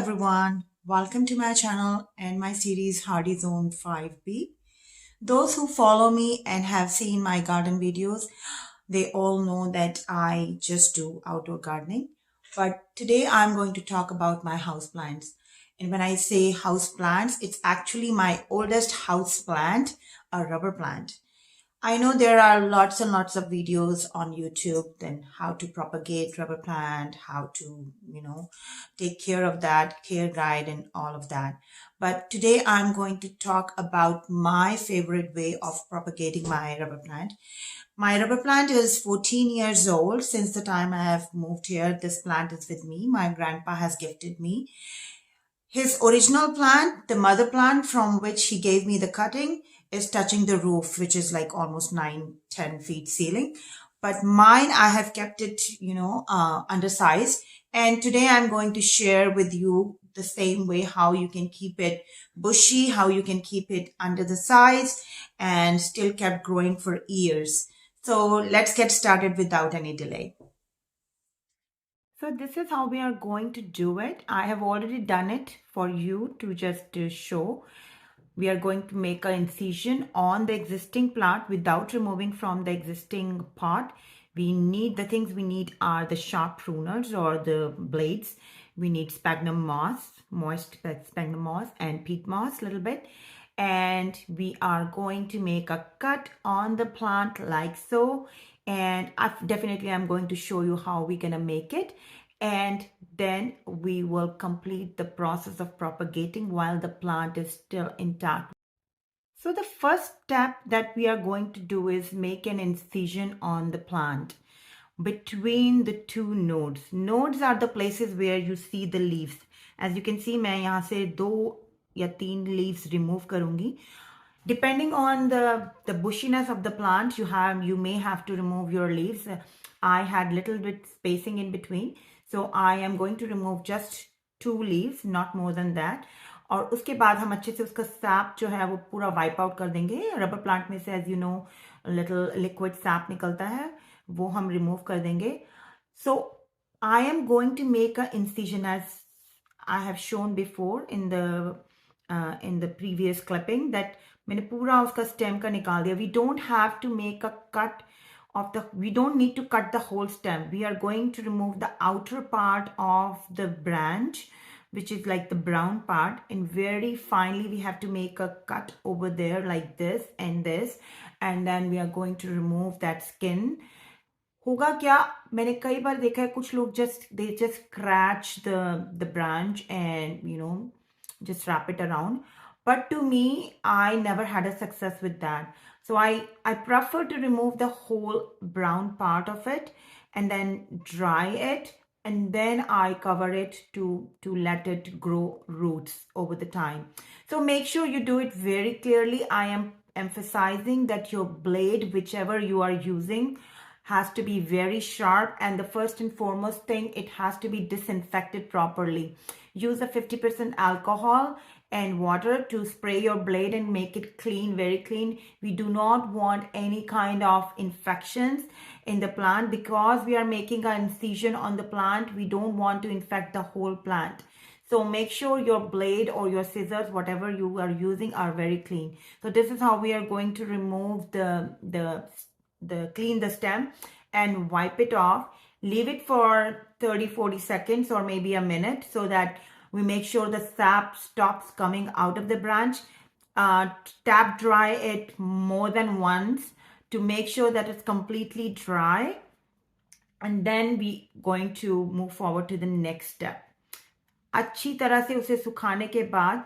everyone, welcome to my channel and my series Hardy Zone 5B. Those who follow me and have seen my garden videos, they all know that I just do outdoor gardening. But today I'm going to talk about my house plants. And when I say house plants, it's actually my oldest house plant, a rubber plant. I know there are lots and lots of videos on YouTube then how to propagate rubber plant, how to, take care of that, care guide and all of that. But today I'm going to talk about my favorite way of propagating my rubber plant. My rubber plant is 14 years old. Since the time I have moved here, this plant is with me. My grandpa has gifted me his original plant, the mother plant from which he gave me the cutting, is touching the roof, which is like almost 9-10 feet ceiling. But mine, I have kept it, undersized. And today I'm going to share with you the same way how you can keep it bushy, how you can keep it under the size and still kept growing for years. So let's get started without any delay. So this is how we are going to do it. I have already done it for you to just show. We are going to make an incision on the existing plant without removing from the existing pot. The things we need are the sharp pruners or the blades. We need sphagnum moss, moist sphagnum moss and peat moss a little bit. And we are going to make a cut on the plant like so. And I'm going to show you how we're gonna make it. And then we will complete the process of propagating while the plant is still intact. So the first step that we are going to do is make an incision on the plant between the two nodes. Nodes are the places where you see the leaves. As you can see, मैं यहाँ से 2 या 3 leaves remove करूँगी. Depending on the bushiness of the plant, you may have to remove your leaves. I had little bit spacing in between, so I am going to remove just 2 leaves, not more than that. और उसके बाद हम अच्छे से उसका sap जो है वो पूरा wipe out कर देंगे. रबर प्लांट में से as you know little liquid sap निकलता है, वो हम remove कर देंगे. So I am going to make an incision as I have shown before in the previous clipping that मैंने पूरा उसका stem का निकाल दिया. We don't have to make a cut we don't need to cut the whole stem. We are going to remove the outer part of the branch, which is like the brown part, and very finely we have to make a cut over there like this, and then we are going to remove that skin. होगा क्या, मैंने कई बार देखा है कुछ लोग they just scratch the branch and just wrap it around. But to me, I never had a success with that. So I prefer to remove the whole brown part of it and then dry it, and then I cover it to let it grow roots over the time. So make sure you do it very clearly. I am emphasizing that your blade, whichever you are using, has to be very sharp, and the first and foremost thing, it has to be disinfected properly. Use a 50% alcohol and water to spray your blade and make it clean, very clean. We do not want any kind of infections in the plant because we are making an incision on the plant. We don't want to infect the whole plant. So make sure your blade or your scissors, whatever you are using, are very clean. So this is how we are going to remove clean the stem and wipe it off. Leave it for 30-40 seconds or maybe a minute so that we make sure the sap stops coming out of the branch. Tap dry it more than once to make sure that it's completely dry, and then we going to move forward to the next step. अच्छी तरह से उसे सुखाने के बाद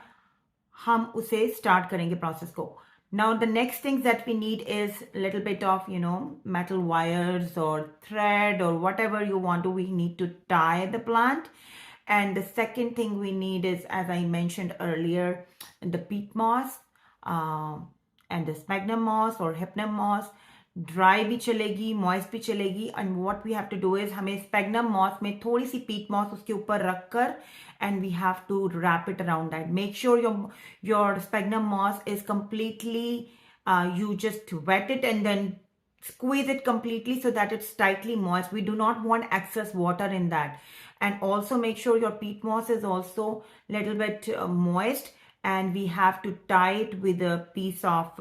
हम उसे start करेंगे process को. Now the next things that we need is a little bit of metal wires or thread or whatever you want to. We need to tie the plant. And the second thing we need is, as I mentioned earlier, the peat moss and the sphagnum moss or hypnum moss. Dry भी चलेगी, moist भी चलेगी. And what we have to do is हमें sphagnum moss में थोड़ी सी peat moss उसके ऊपर रख कर, and we have to wrap it around that. Make sure your sphagnum moss is completely, you just wet it and then squeeze it completely so that it's tightly moist. We do not want excess water in that. And also make sure your peat moss is also a little bit moist, and we have to tie it with a piece of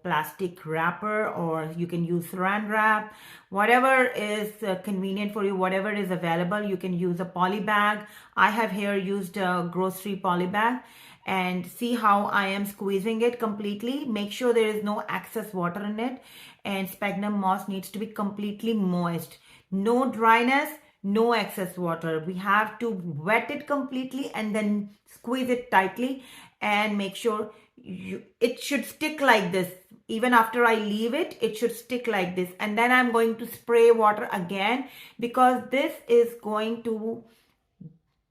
plastic wrapper, or you can use saran wrap, whatever is convenient for you, whatever is available. You can use a poly bag. I have here used a grocery poly bag, and see how I am squeezing it completely. Make sure there is no excess water in it, and sphagnum moss needs to be completely moist. No dryness, no excess water. We have to wet it completely and then squeeze it tightly, and make sure it should stick like this. Even after I leave it, it should stick like this. And then I'm going to spray water again, because this is going to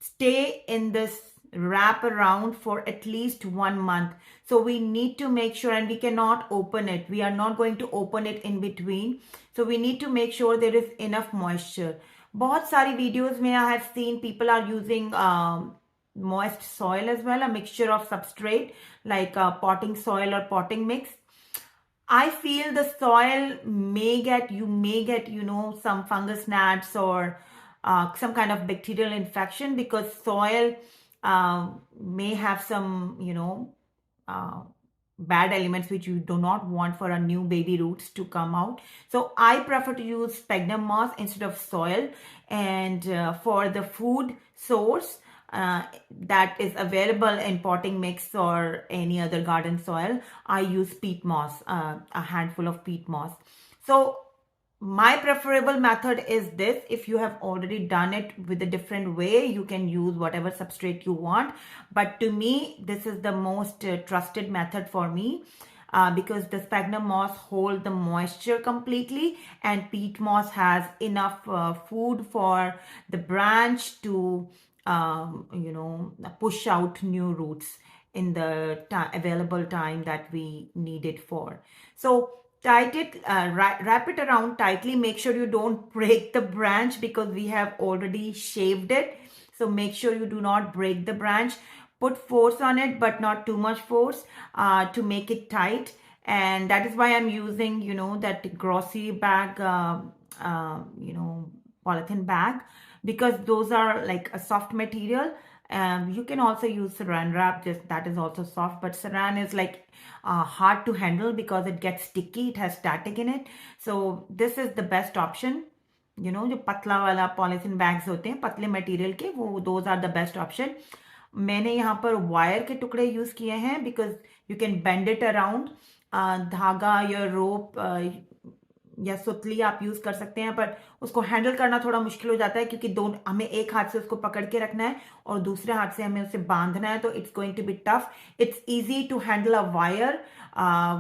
stay in this wrap around for at least 1 month. So we need to make sure, and we cannot open it. We are not going to open it in between. So we need to make sure there is enough moisture. बहुत सारी videos में I have seen people are using moist soil as well, a mixture of substrate like potting soil or potting mix. I feel the soil may get, some fungus gnats or some kind of bacterial infection, because soil may have some, uh, bad elements which you do not want for a new baby roots to come out. So I prefer to use sphagnum moss instead of soil. And for the food source, that is available in potting mix or any other garden soil, I use peat moss, a handful of peat moss. So my preferable method is this. If you have already done it with a different way, you can use whatever substrate you want. But to me, this is the most trusted method for me. Because the sphagnum moss hold the moisture completely, and peat moss has enough food for the branch to push out new roots in the available time that we need it for. So tight it, wrap it around tightly. Make sure you don't break the branch, because we have already shaved it. So make sure you do not break the branch. Put force on it, but not too much force, to make it tight. And that is why I'm using, that grocery bag, polythene bag, because those are like a soft material. You can also use saran wrap, just that is also soft, but saran is like hard to handle because it gets sticky, it has static in it. So this is the best option. जो पतला वाला polythene bags होते हैं पतले material के, वो those are the best option. मैंने यहाँ पर वायर के टुकड़े यूज किए हैं, because you can bend it around. धागा या रोप या सुतली आप यूज कर सकते हैं, पर उसको हैंडल करना थोड़ा मुश्किल हो जाता है, क्योंकि दोनों हमें एक हाथ से उसको पकड़ के रखना है और दूसरे हाथ से हमें उसे बांधना है, तो it's going to be tough. It's easy to handle a wire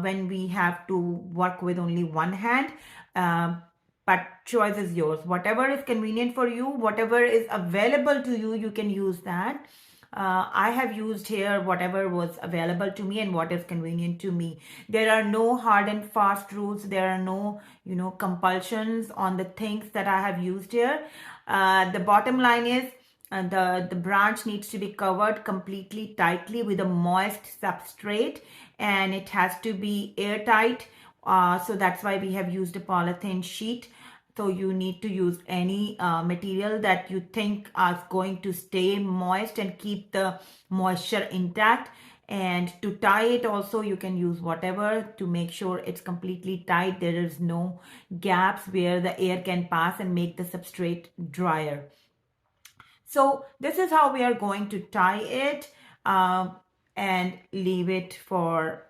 when we have to work with only one hand. But choice is yours. Whatever is convenient for you, whatever is available to you, you can use that. I have used here whatever was available to me and what is convenient to me. There are no hard and fast rules. There are no, compulsions on the things that I have used here. The bottom line is the branch needs to be covered completely tightly with a moist substrate, and it has to be airtight. So that's why we have used a polythene sheet. So you need to use any material that you think is going to stay moist and keep the moisture intact. And to tie it also, you can use whatever to make sure it's completely tight. There is no gaps where the air can pass and make the substrate drier. So this is how we are going to tie it, and leave it for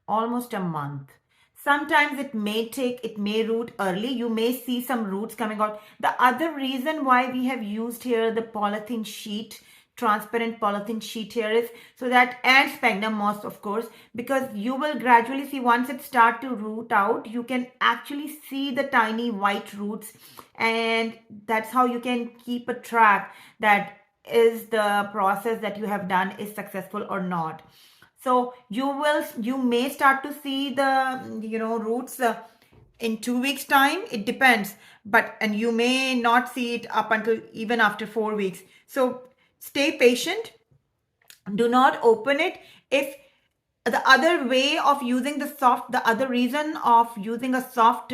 almost a month. Sometimes it may root early. You may see some roots coming out. The other reason why we have used here the polythene sheet, transparent polythene sheet here, is so that, and sphagnum moss of course, because you will gradually see once it start to root out, you can actually see the tiny white roots, and that's how you can keep a track that is the process that you have done is successful or not. So you may start to see the roots in 2 weeks time. It depends, and you may not see it up until even after 4 weeks. So stay patient. Do not open it. If the other way of using the other reason of using a soft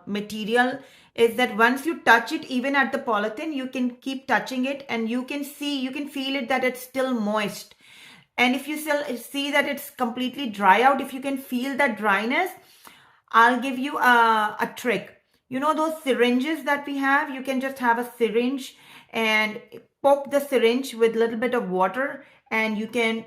material is that once you touch it, even at the polythene, you can keep touching it and you can feel it that it's still moist. And if you still see that it's completely dry out, if you can feel that dryness, I'll give you a trick. You know those syringes that we have? You can just have a syringe and poke the syringe with a little bit of water, and you can,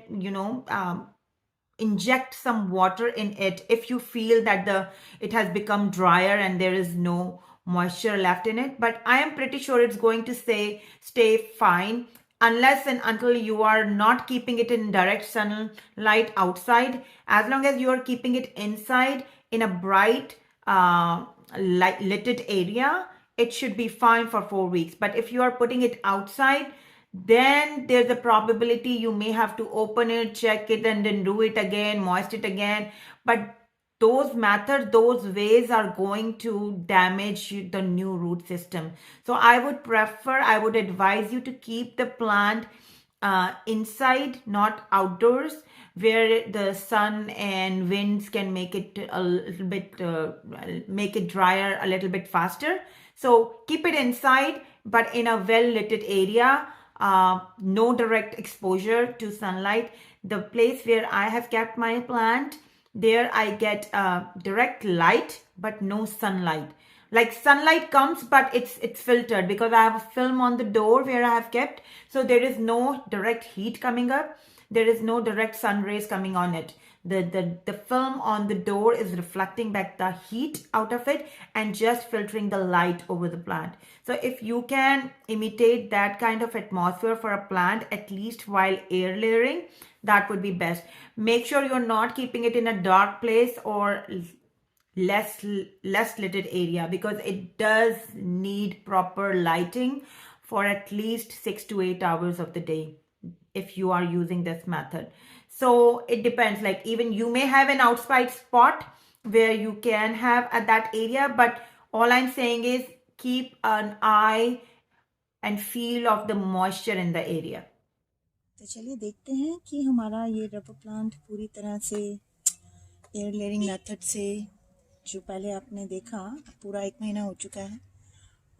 inject some water in it if you feel that it has become drier and there is no moisture left in it. But I am pretty sure it's going to stay fine unless and until you are not keeping it in direct sunlight outside. As long as you are keeping it inside in a bright lighted area, it should be fine for 4 weeks. But if you are putting it outside, then there's a probability you may have to open it, check it, and then do it again, moist it again. But those methods, those ways are going to damage the new root system. So I would advise you to keep the plant inside, not outdoors, where the sun and winds can make it a little bit, make it drier a little bit faster. So keep it inside, but in a well-lit area. No direct exposure to sunlight. The place where I have kept my plant, there I get direct light but no sunlight. Like sunlight comes, but it's filtered because I have a film on the door where I have kept, so there is no direct heat coming up. There is no direct sun rays coming on it. The film on the door is reflecting back the heat out of it and just filtering the light over the plant. So if you can imitate that kind of atmosphere for a plant, at least while air layering, that would be best. Make sure you're not keeping it in a dark place or less lighted area, because it does need proper lighting for at least 6 to 8 hours of the day if you are using this method. So it depends, like even you may have an outside spot where you can have at that area, but all I'm saying is keep an eye and feel of the moisture in the area. तो चलिए देखते हैं कि हमारा ये rubber plant पूरी तरह से एयर लेयरिंग मेथड से, जो पहले आपने देखा, पूरा 1 महीना हो चुका है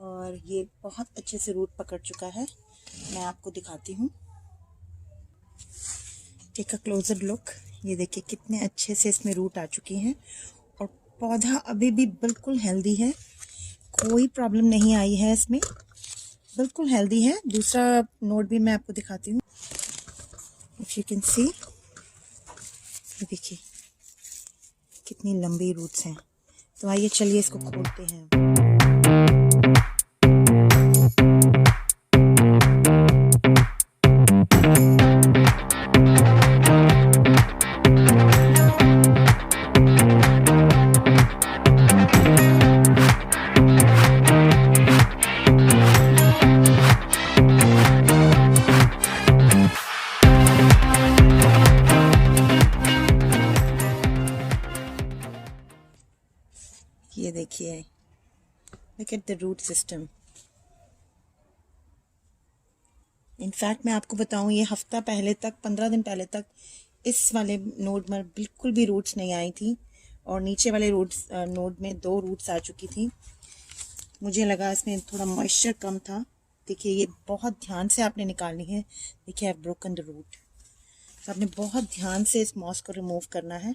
और ये बहुत अच्छे से रूट पकड़ चुका है। मैं आपको दिखाती हूँ। Take a closer look. ये देखिए कितने अच्छे से इसमें रूट आ चुकी हैं और पौधा अभी भी बिल्कुल हेल्दी है, कोई प्रॉब्लम नहीं आई है इसमें, बिल्कुल हेल्दी है। दूसरा नोट भी मैं आपको दिखाती हूँ। इफ यू कैन सी, ये देखिए कितनी लंबी रूट्स हैं। तो आइए चलिए इसको खोलते हैं। ये देखिए, look at the root system. In fact मैं आपको बताऊं, ये हफ्ता पहले तक, 15 दिन पहले तक इस वाले नोड में बिल्कुल भी रूट्स नहीं आई थी और नीचे वाले रूट्स नोड में 2 रूट्स आ चुकी थी। मुझे लगा इसमें थोड़ा मॉइस्चर कम था। देखिए ये बहुत ध्यान से आपने निकालनी है। देखिए I have broken the root. तो आपने बहुत ध्यान से इस मॉस को रिमूव करना है,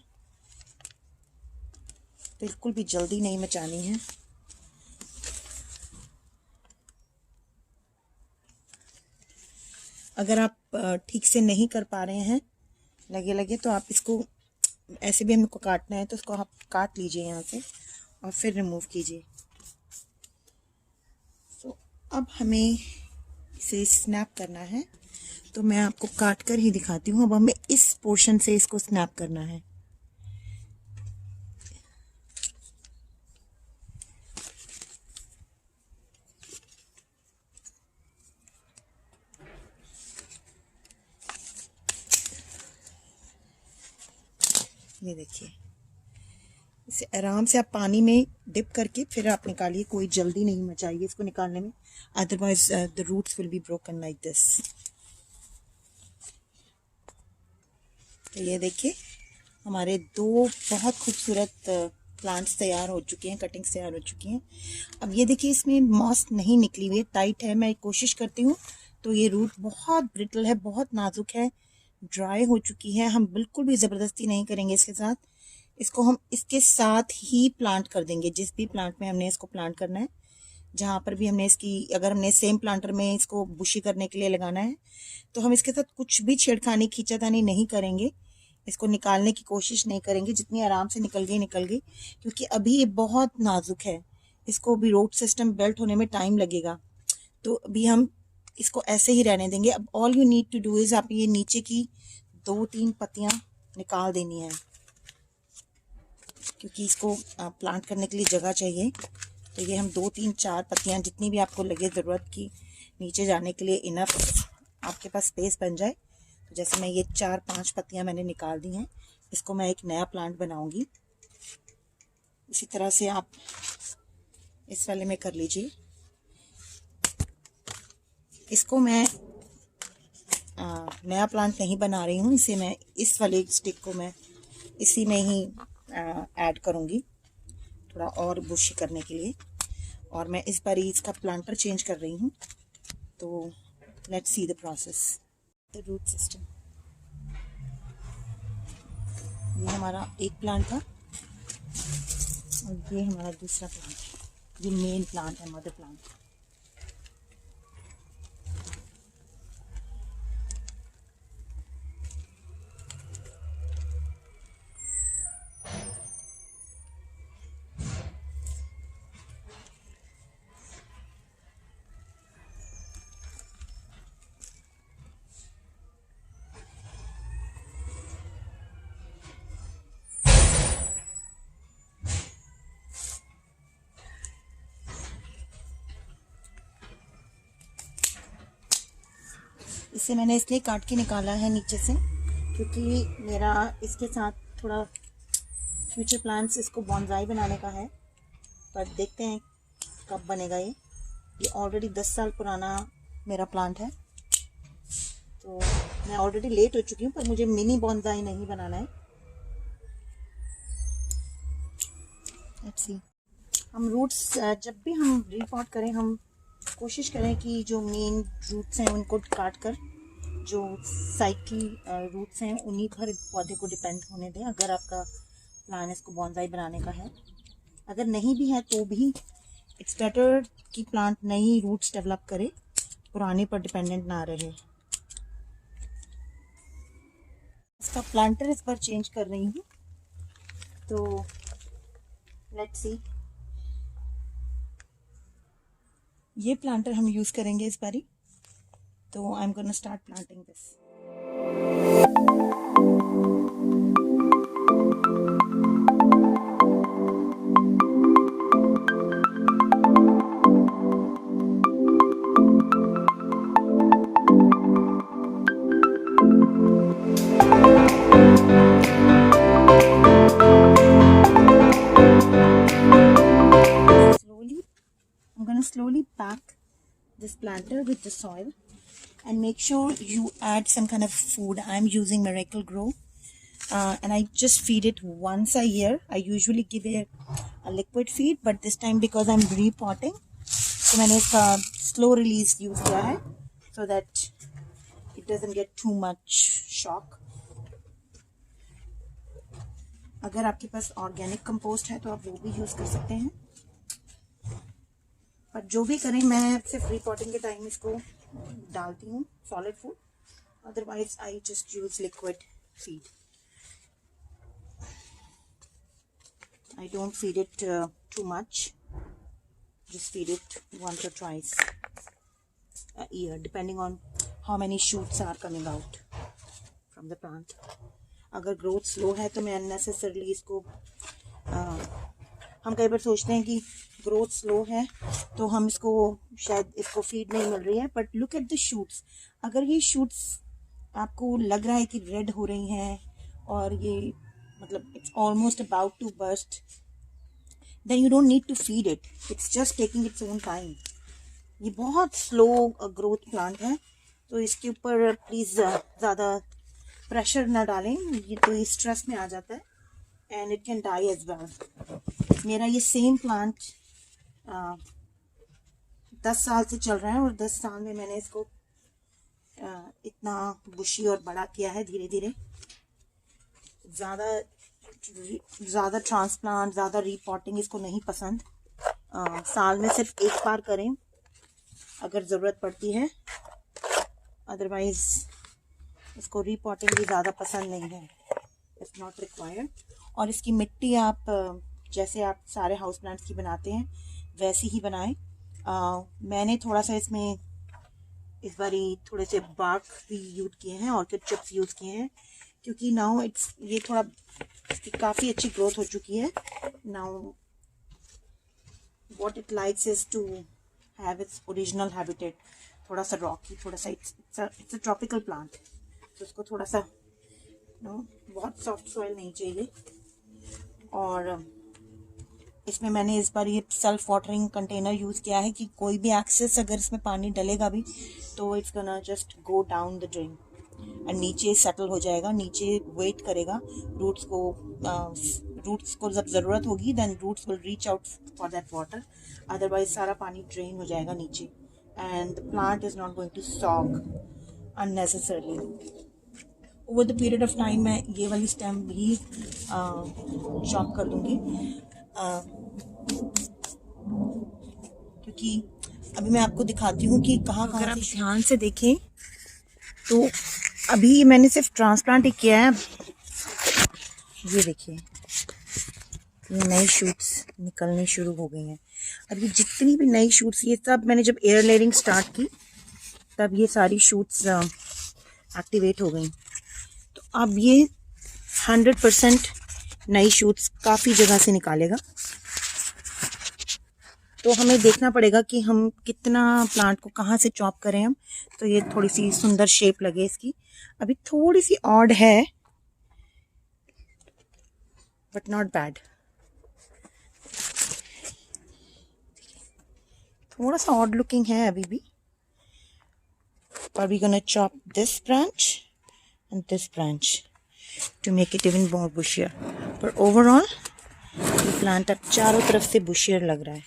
बिल्कुल भी जल्दी नहीं मचानी है। अगर आप ठीक से नहीं कर पा रहे हैं लगे तो आप इसको, ऐसे भी हमको काटना है तो इसको आप काट लीजिए यहाँ से और फिर रिमूव कीजिए। तो अब हमें इसे स्नैप करना है, तो मैं आपको काट कर ही दिखाती हूँ। अब हमें इस पोर्शन से इसको स्नैप करना है। ये देखिए, इसे आराम से आप पानी में डिप करके फिर आप निकालिए, कोई जल्दी नहीं मचाइए इसको निकालने में, otherwise the roots will be broken like this. तो ये देखिए हमारे दो बहुत खूबसूरत प्लांट्स तैयार हो चुके हैं, कटिंग्स तैयार हो चुकी हैं। अब ये देखिए इसमें मॉस नहीं निकली हुई है, टाइट है। मैं कोशिश करती हूँ तो ये रूट बहुत ब्रिटल है, बहुत नाजुक है, ड्राई हो चुकी है। हम बिल्कुल भी ज़बरदस्ती नहीं करेंगे इसके साथ। इसको हम इसके साथ ही प्लांट कर देंगे, जिस भी प्लांट में हमने इसको प्लांट करना है, जहाँ पर भी हमने इसकी, अगर हमने सेम प्लांटर में इसको बुशी करने के लिए लगाना है तो हम इसके साथ कुछ भी छेड़खानी खींचातानी नहीं करेंगे, इसको निकालने की कोशिश नहीं करेंगे। जितनी आराम से निकल गई, क्योंकि अभी ये बहुत नाजुक है, इसको भी रूट सिस्टम बेल्ट होने में टाइम लगेगा। तो अभी हम इसको ऐसे ही रहने देंगे। अब all you need to do is, आप ये नीचे की 2-3 पत्तियाँ निकाल देनी है, क्योंकि इसको प्लांट करने के लिए जगह चाहिए। तो ये हम 2-3-4 पत्तियाँ, जितनी भी आपको लगे ज़रूरत की, नीचे जाने के लिए इनफ आपके पास स्पेस बन जाए। तो जैसे मैं ये 4-5 पत्तियाँ मैंने निकाल दी हैं, इसको मैं एक नया प्लांट बनाऊंगी। इसी तरह से आप इस वाले में कर लीजिए। इसको मैं नया प्लांट नहीं बना रही हूँ, इसे मैं इस वाले स्टिक को मैं इसी में ही ऐड करूँगी, थोड़ा और बुशी करने के लिए। और मैं इस बार इसका प्लांटर चेंज कर रही हूँ। तो let's see the process, the root system. ये हमारा एक प्लांट था और ये हमारा दूसरा प्लांट है। ये मेन प्लांट है, मदर प्लांट। इसे मैंने इसलिए काट के निकाला है नीचे से, क्योंकि मेरा इसके साथ थोड़ा फ्यूचर प्लान्स, इसको बॉन्साई बनाने का है, पर देखते हैं कब बनेगा। ये ऑलरेडी 10 साल पुराना मेरा प्लांट है, तो मैं ऑलरेडी लेट हो चुकी हूँ, पर मुझे मिनी बॉन्साई नहीं बनाना है। Let's see. हम रूट्स जब भी हम रीपॉट करें, हम कोशिश करें कि जो मेन रूट्स हैं उनको काट कर जो साइड की रूट्स हैं उन्हीं पर पौधे को डिपेंड होने दें, अगर आपका प्लान इसको बॉन्साई बनाने का है। अगर नहीं भी है तो भी इट्स बेटर कि प्लांट नई रूट्स डेवलप करे, पुराने पर डिपेंडेंट ना रहे। इसका प्लांटर इस बार चेंज कर रही हूँ, तो लेट्स सी। ये प्लांटर हम यूज़ करेंगे इस बारी, तो I am gonna start planting this. Slowly pack this planter with the soil and make sure you add some kind of food. I'm using Miracle Grow and I just feed it once a year. I usually give it a liquid feed, but this time because I'm repotting, so मैंने इसका slow release use किया है so that it doesn't get too much shock. अगर आपके पास organic compost है तो आप वो भी यूज़ कर सकते हैं, पर जो भी करें मैं सिर्फ रिपोर्टिंग के टाइम इसको डालती हूँ solid food, otherwise I just use liquid feed. I don't feed it too much, just feed it once or twice a year depending on how many shoots are coming out from the plant. अगर growth slow है तो मैं unnecessarily इसको हम कई बार सोचते हैं कि ग्रोथ स्लो है तो हम इसको शायद इसको फीड नहीं मिल रही है, but look at the shoots. अगर ये शूट्स आपको लग रहा है कि रेड हो रही हैं और ये मतलब it's almost about to burst, then you don't need to feed it, it's just taking its own time. ये बहुत स्लो ग्रोथ प्लांट है, तो इसके ऊपर प्लीज़ ज़्यादा प्रेशर ना डालें, ये तो ये स्ट्रेस में आ जाता है and it can die as well. मेरा ये सेम प्लांट 10 साल से चल रहा है और 10 साल में मैंने इसको इतना बुशी और बड़ा किया है धीरे धीरे। ज़्यादा ट्रांसप्लांट, ज़्यादा रीपॉटिंग इसको नहीं पसंद। साल में सिर्फ एक बार करें अगर ज़रूरत पड़ती है, अदरवाइज़ इसको रीपॉटिंग भी ज़्यादा पसंद नहीं है, इट्स नॉट रिक्वायर्ड। और इसकी मिट्टी आप जैसे आप सारे हाउस प्लांट्स की बनाते हैं वैसी ही बनाएं। मैंने थोड़ा सा इसमें इस बारी थोड़े से बार्क भी यूज़ किए हैं, ऑर्किड चिप्स यूज़ किए हैं, क्योंकि नाउ ये थोड़ा इसकी काफ़ी अच्छी ग्रोथ हो चुकी है। Now what it likes is to have its original habitat, थोड़ा सा रॉकी, थोड़ा सा इट्स अ ट्रॉपिकल प्लांट, तो उसको थोड़ा सा बहुत सॉफ्ट सॉइल नहीं चाहिए। और इसमें मैंने इस बार ये सेल्फ वाटरिंग कंटेनर यूज़ किया है कि कोई भी एक्सेस अगर इसमें पानी डलेगा भी तो it's gonna just go down the drain और नीचे सेटल हो जाएगा, नीचे वेट करेगा रूट्स को जब ज़रूरत होगी then roots will reach out for that water, otherwise सारा पानी ड्रेन हो जाएगा नीचे and the plant is not going to soak unnecessarily. Over the period of time मैं ये वाली स्टेम भी चॉप कर दूँगी, क्योंकि अभी मैं आपको दिखाती हूँ कि कहाँ अगर आप ध्यान से देखें तो अभी मैंने सिर्फ ट्रांसप्लांट ही किया है। ये देखिए ये नई शूट्स निकलनी शुरू हो गई हैं। अब ये जितनी भी नई शूट्स, ये सब मैंने जब एयर लेयरिंग स्टार्ट की तब ये सारी शूट्स एक्टिवेट हो गई। तो अब ये 100% नई शूट्स काफ़ी जगह से निकालेगा। तो हमें देखना पड़ेगा कि हम कितना प्लांट को कहाँ से चॉप करें हम, तो ये थोड़ी सी सुंदर शेप लगे इसकी। अभी थोड़ी सी ऑड है बट नॉट बैड, थोड़ा सा ऑड लुकिंग है अभी भी। But we're gonna chop this branch and this branch to make it even more bushier. But overall, ये plant अब चारों तरफ से bushier लग रहा है।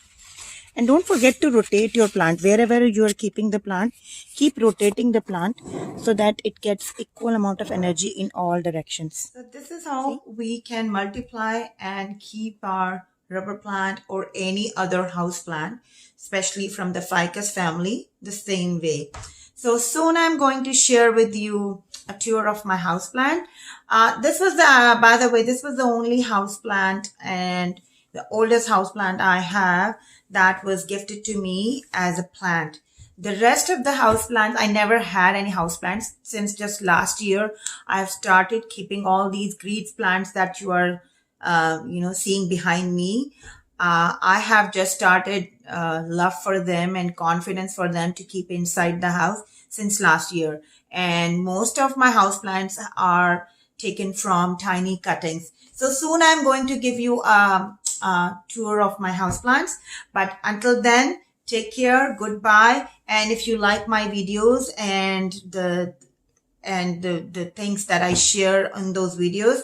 And don't forget to rotate your plant wherever you are keeping the plant. Keep rotating the plant so that it gets equal amount of energy in all directions. So this is how we can multiply and keep our rubber plant or any other house plant, especially from the ficus family, the same way. So soon I'm going to share with you a tour of my house plant. This was by the way, this was the only house plant and the oldest house plant I have that was gifted to me as a plant. The rest of the house plants, I never had any house plants since just last year. I've started keeping all these greens plants that you are, seeing behind me. I have just started love for them and confidence for them to keep inside the house since last year. And most of my house plants are taken from tiny cuttings. So soon I'm going to give you a tour of my house plants. But until then, take care. Goodbye. And if you like my videos and the things that I share in those videos,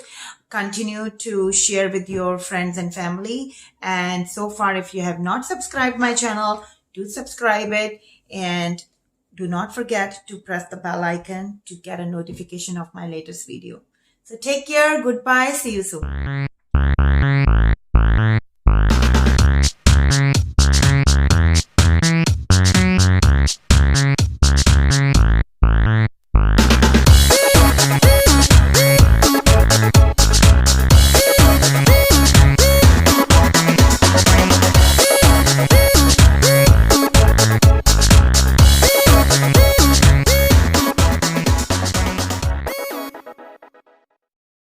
continue to share with your friends and family. And so far, if you have not subscribed my channel, do subscribe it and do not forget to press the bell icon to get a notification of my latest video. So take care. Goodbye. See you soon.